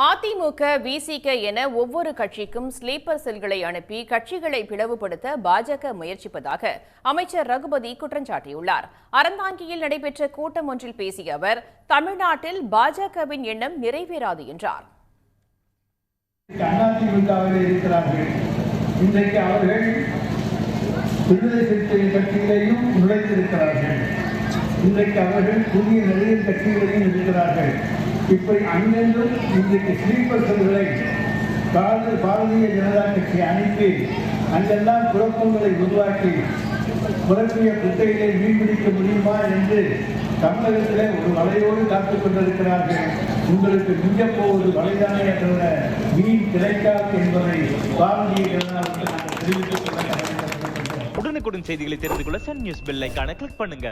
அதிமுக, விசிக என ஒவ்வொரு கட்சிக்கும் ஸ்லீப்பர் செல்களை அனுப்பி கட்சிகளை பிளவுபடுத்த பாஜக முயற்சிப்பதாக அமைச்சர் ரகுபதி குற்றம் சாட்டியுள்ளார். அறந்தாங்கியில் நடைபெற்ற கூட்டம் ஒன்றில் பேசிய அவர், தமிழ்நாட்டில் பாஜகவின் எண்ணம் நிறைவேறாது என்றார். இன்றைக்கு அவர்கள் விடுதலை சிறுத்தைகள் கட்சிகளையும் நுழைத்திருக்கிறார்கள். இன்றைக்கு அவர்கள் புதிய நிறைய கட்சிகளையும் இருக்கிறார்கள். இப்படி அங்கெங்கும் இன்றைக்கு ஸ்லீப்பர் செல்களை பாரதிய ஜனதா கட்சி அனுப்பி அங்கெல்லாம் குழப்பங்களை உருவாக்கி குழப்பிய குட்டைகளை மீன்பிடிக்க முடியுமா என்று தமிழகத்திலே ஒரு வலையோடு காத்துக் கொண்டிருக்கிறார்கள். உங்களுக்கு மிஞ்சப் போவது வலைதானே என்ற மீன் கிடைக்காது என்பதை பாரதிய ஜனதாவுக்கு நாங்கள் தெரிவித்துக் கொள்ள. உடனுக்குடன் செய்திகளை தெரிந்து கொள்ள சன் நியூஸ் பெல் ஐகானை கிளிக் பண்ணுங்க.